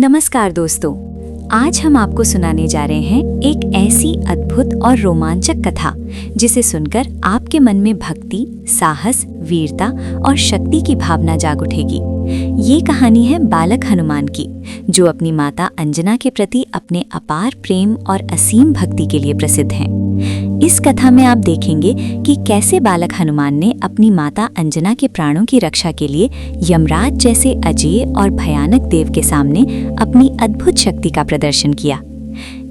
नमस्कार दोस्तों, आज हम आपको सुनाने जा रहे हैं एक ऐसी अद्भुत और रोमांचक कथा जिसे सुनकर आपके मन में भक्ति, साहस, वीरता और शक्ति की भावना जाग उठेगी। ये कहानी है बालक हनुमान की, जो अपनी माता अंजना के प्रति अपने अपार प्रेम और असीम भक्ति के लिए प्रसिद्ध हैं। इस कथा में आप देखेंगे कि कैसे बालक हनुमान ने अपनी माता अंजना के प्राणों की रक्षा के लिए यमराज जैसे अजेय और भयानक देव के सामने अपनी अद्भुत शक्ति का प्रदर्शन किया।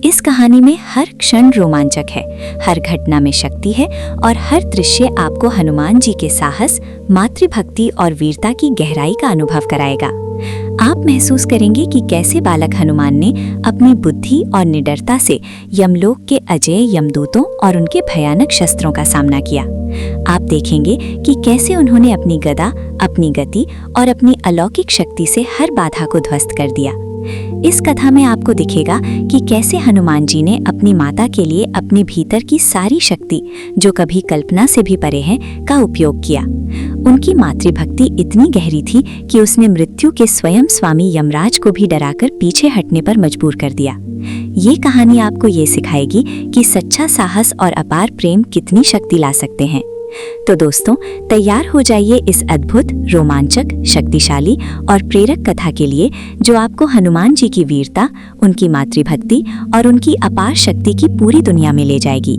इस कहानी में हर क्षण रोमांचक है, हर घटना में शक्ति है और हर दृश्य आपको हनुमान जी के साहस, मातृभक्ति और वीरता की गहराई का अनुभव कराएगा। आप महसूस करेंगे कि कैसे बालक हनुमान ने अपनी बुद्धि और निडरता से यमलोक के अजेय यमदूतों और उनके भयानक शस्त्रों का सामना किया। आप देखेंगे कि कैसे उन्होंने अपनी गदा, अपनी गति और अपनी अलौकिक शक्ति से हर बाधा को ध्वस्त कर दिया। इस कथा में आपको दिखेगा कि कैसे हनुमान जी ने अपनी माता के लिए अपने भीतर की सारी शक्ति, जो कभी कल्पना से भी परे है, का उपयोग किया। उनकी मातृभक्ति इतनी गहरी थी कि उसने मृत्यु के स्वयं स्वामी यमराज को भी डराकर पीछे हटने पर मजबूर कर दिया। ये कहानी आपको ये सिखाएगी कि सच्चा साहस और अपार प्रेम कितनी शक्ति ला सकते हैं। तो दोस्तों, तैयार हो जाइए इस अद्भुत, रोमांचक, शक्तिशाली और प्रेरक कथा के लिए, जो आपको हनुमान जी की वीरता, उनकी मातृभक्ति और उनकी अपार शक्ति की पूरी दुनिया में ले जाएगी।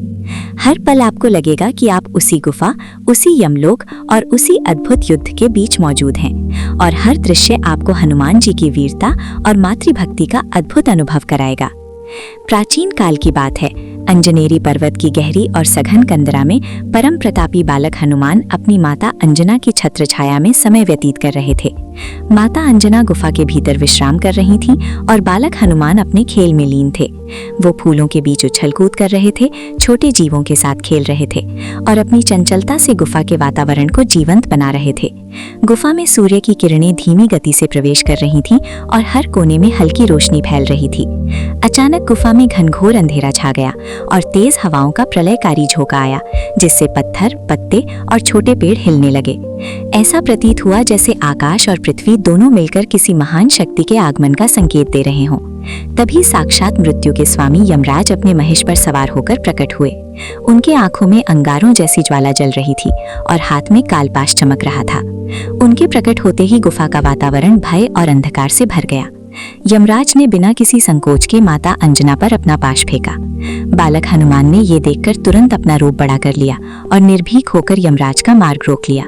हर पल आपको लगेगा कि आप उसी गुफा, उसी यमलोक और उसी अद्भुत युद्ध के बीच मौजूद हैं, और हर दृश्य आपको हनुमान जी की वीरता और मातृभक्ति का अद्भुत अनुभव कराएगा। प्राचीन काल की बात है। अंजनेरी पर्वत की गहरी और सघन कंदरा में परम प्रतापी बालक हनुमान अपनी माता अंजना की छत्र छाया में समय व्यतीत कर रहे थे। माता अंजना गुफा के भीतर विश्राम कर रही थीं और बालक हनुमान अपने खेल में लीन थे। वो फूलों के बीच उछल कूद कर रहे थे, छोटे जीवों के साथ खेल रहे थे और अपनी चंचलता से गुफा के वातावरण को जीवंत बना रहे थे। गुफा में सूर्य की किरणें धीमी गति से प्रवेश कर रही थीं और हर कोने में हल्की रोशनी फैल रही थी। अचानक गुफा में घनघोर अंधेरा छा गया और तेज हवाओं का प्रलयकारी झोंका आया, जिससे पत्थर, पत्ते और छोटे पेड़ हिलने लगे। ऐसा प्रतीत हुआ जैसे आकाश और पृथ्वी दोनों मिलकर किसी महान शक्ति के आगमन का संकेत दे रहे हों। तभी साक्षात मृत्यु के स्वामी यमराज अपने महिष पर सवार होकर प्रकट हुए। उनके आंखों में अंगारों जैसी ज्वाला जल रही थी और हाथ में कालपाश चमक रहा था। उनके प्रकट होते ही गुफा का वातावरण भय और अंधकार से भर गया। यमराज ने बिना किसी संकोच के माता अंजना पर अपना पाश फेंका। बालक हनुमान ने ये देखकर तुरंत अपना रूप बड़ा कर लिया और निर्भीक होकर यमराज का मार्ग रोक लिया।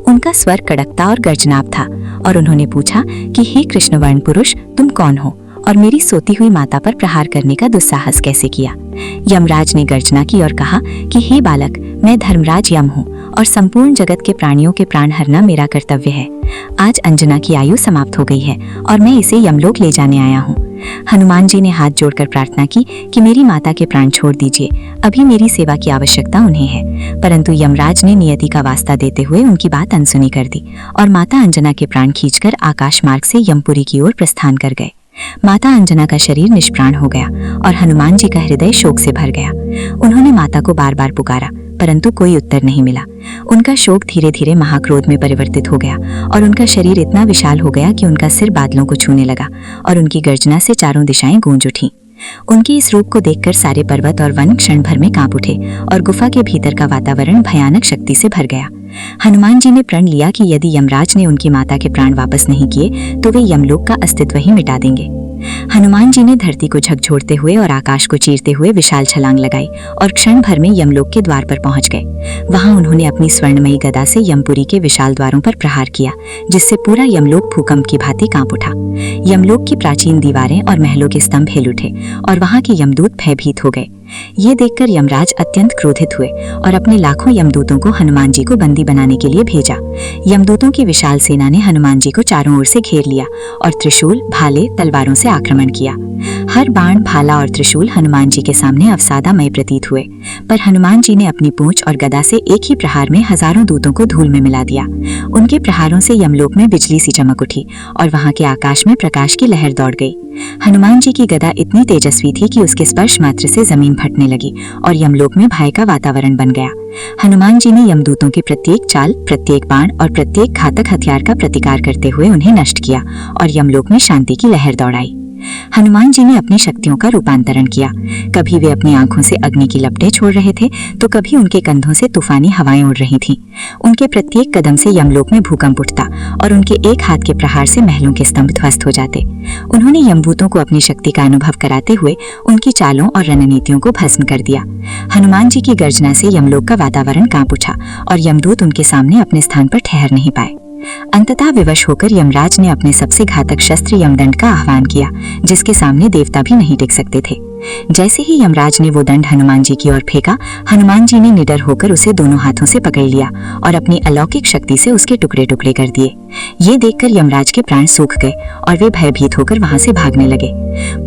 उनका स्वर कड़कता और गर्जनाप था और उन्होंने पूछा कि हे कृष्णवर्ण पुरुष, तुम कौन हो और मेरी सोती हुई माता पर प्रहार करने का दुस्साहस कैसे किया? यमराज ने गर्जना की और कहा कि हे बालक, मैं धर्मराज यम हूँ और संपूर्ण जगत के प्राणियों के प्राण हरना मेरा कर्तव्य है। आज अंजना की आयु समाप्त हो गई है और मैं इसे यमलोक ले जाने आया हूँ। हनुमान जी ने हाथ जोड़कर प्रार्थना की कि मेरी माता के प्राण छोड़ दीजिए, अभी मेरी सेवा की आवश्यकता उन्हें है। परंतु यमराज ने नियति का वास्ता देते हुए उनकी बात अनसुनी कर दी और माता अंजना के प्राण खींचकर आकाश मार्ग से यमपुरी की ओर प्रस्थान कर गए। माता अंजना का शरीर निष्प्राण हो गया और हनुमान जी का हृदय शोक से भर गया। उन्होंने माता को बार बार पुकारा, परंतु कोई उत्तर नहीं मिला। उनका शोक धीरे धीरे महाक्रोध में परिवर्तित हो गया और उनका शरीर इतना विशाल हो गया कि उनका सिर बादलों को छूने लगा और उनकी गर्जना से चारों दिशाएं गूंज उठीं। उनके इस रूप को देखकर सारे पर्वत और वन क्षण भर में कांप उठे और गुफा के भीतर का वातावरण भयानक शक्ति से भर गया। हनुमान जी ने प्रण लिया कि यदि यमराज ने उनकी माता के प्राण वापस नहीं किए तो वे यमलोक का अस्तित्व ही मिटा देंगे। हनुमान जी ने धरती को झकझोरते हुए और आकाश को चीरते हुए विशाल छलांग लगाई और क्षण भर में यमलोक के द्वार पर पहुंच गए। वहां उन्होंने अपनी स्वर्णमयी गदा से यमपुरी के विशाल द्वारों पर प्रहार किया, जिससे पूरा यमलोक भूकंप की भांति कांप उठा। यमलोक की प्राचीन दीवारें और महलों के स्तंभ हिल उठे और वहां के यमदूत भयभीत हो गए। ये देखकर यमराज अत्यंत क्रोधित हुए और अपने लाखों यमदूतों को हनुमान जी को बंदी बनाने के लिए भेजा। यमदूतों की विशाल सेना ने हनुमान जी को चारों ओर से घेर लिया और त्रिशूल, भाले, तलवारों से आक्रमण किया। हर बाण, भाला और त्रिशूल हनुमान जी के सामने अवसादामय प्रतीत हुए, पर हनुमान जी ने अपनी पूंछ और गदा से एक ही प्रहार में हजारों दूतों को धूल में मिला दिया। उनके प्रहारों से यमलोक में बिजली सी चमक उठी और वहां के आकाश में प्रकाश की लहर दौड़ गई। हनुमान जी की गदा इतनी तेजस्वी थी कि उसके स्पर्श मात्र से जमीन फटने लगी और यमलोक में भय का वातावरण बन गया। हनुमान जी ने यमदूतों की प्रत्येक चाल, प्रत्येक बाण और प्रत्येक घातक हथियार का प्रतिकार करते हुए उन्हें नष्ट किया और यमलोक में शांति की लहर दौड़ाई। हनुमान जी ने अपनी शक्तियों का रूपांतरण किया। कभी वे अपनी आंखों से अग्नि की लपटें छोड़ रहे थे तो कभी उनके कंधों से तूफानी हवाएं उड़ रही थीं। उनके प्रत्येक कदम से यमलोक में भूकंप उठता और उनके एक हाथ के प्रहार से महलों के स्तंभ ध्वस्त हो जाते। उन्होंने यमभूतों को अपनी शक्ति का अनुभव कराते हुए उनकी चालों और रणनीतियों को भस्म कर दिया। हनुमान जी की गर्जना से यमलोक का वातावरण कांप उठा और यमदूत उनके सामने अपने स्थान पर ठहर नहीं पाए। अंततः विवश होकर यमराज ने अपने सबसे घातक शस्त्र यमदंड का आह्वान किया, जिसके सामने देवता भी नहीं टिक सकते थे। जैसे ही यमराज ने वो दंड हनुमान जी की ओर फेंका, हनुमान जी ने निडर होकर उसे दोनों हाथों से पकड़ लिया और अपनी अलौकिक शक्ति से उसके टुकड़े टुकड़े कर दिए। ये देखकर यमराज के प्राण सूख गए और वे भयभीत होकर वहां से भागने लगे।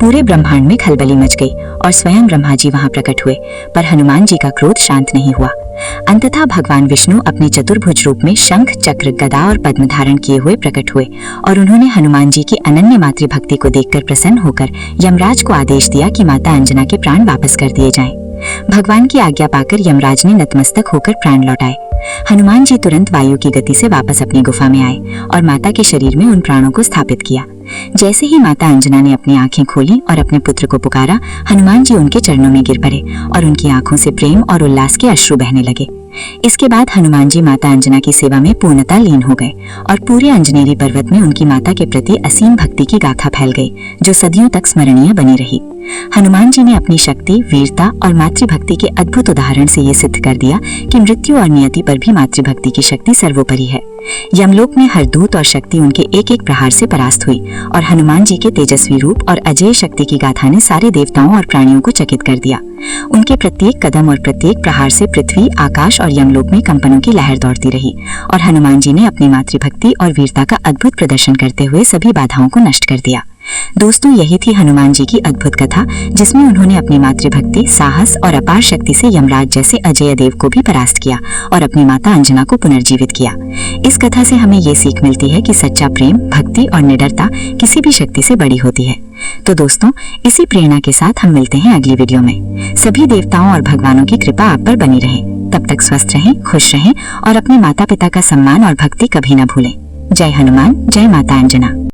पूरे ब्रह्मांड में खलबली मच गई और स्वयं ब्रह्मा जी वहां प्रकट हुए, पर हनुमान जी का क्रोध शांत नहीं हुआ। अंततः भगवान विष्णु अपने चतुर्भुज रूप में शंख, चक्र, गदा और पद्म धारण किए हुए प्रकट हुए और उन्होंने हनुमान जी की अनन्य मातृभक्ति को देखकर प्रसन्न होकर यमराज को आदेश दिया कि माता अंजना के प्राण वापस कर दिए जाएं। भगवान की आज्ञा पाकर यमराज ने नतमस्तक होकर प्राण लौटाए। हनुमान जी तुरंत वायु की गति से वापस अपनी गुफा में आए और माता के शरीर में उन प्राणों को स्थापित किया। जैसे ही माता अंजना ने अपनी आंखें खोली और अपने पुत्र को पुकारा, हनुमान जी उनके चरणों में गिर पड़े और उनकी आंखों से प्रेम और उल्लास के अश्रु बहने लगे। इसके बाद हनुमान जी माता अंजना की सेवा में पूर्णतः लीन हो गए और पूरे अंजनेरी पर्वत में उनकी माता के प्रति असीम भक्ति की गाथा फैल गई, जो सदियों तक स्मरणीय बनी रही। हनुमान जी ने अपनी शक्ति, वीरता और मातृभक्ति के अद्भुत उदाहरण से ये सिद्ध कर दिया कि मृत्यु और नियति पर भी मातृभक्ति की शक्ति सर्वोपरि है। यमलोक में हर दूत और शक्ति उनके एक एक प्रहार से परास्त हुई और हनुमान जी के तेजस्वी रूप और अजेय शक्ति की गाथा ने सारे देवताओं और प्राणियों को चकित कर दिया। उनके प्रत्येक कदम और प्रत्येक प्रहार से पृथ्वी, आकाश और यमलोक में कंपनों की लहर दौड़ती रही और हनुमान जी ने अपनी मातृभक्ति और वीरता का अद्भुत प्रदर्शन करते हुए सभी बाधाओं को नष्ट कर दिया। दोस्तों, यही थी हनुमान जी की अद्भुत कथा, जिसमें उन्होंने अपनी मातृभक्ति, साहस और अपार शक्ति से यमराज जैसे अजेय देव को भी परास्त किया और अपनी माता अंजना को पुनर्जीवित किया। इस कथा से हमें ये सीख मिलती है कि सच्चा प्रेम, भक्ति और निडरता किसी भी शक्ति से बड़ी होती है। तो दोस्तों, इसी प्रेरणा के साथ हम मिलते हैं अगली वीडियो में। सभी देवताओं और भगवानों की कृपा आप पर बनी रहे। तब तक स्वस्थ रहें, खुश रहें और अपने माता पिता का सम्मान और भक्ति कभी न भूलें। जय हनुमान, जय माता अंजना।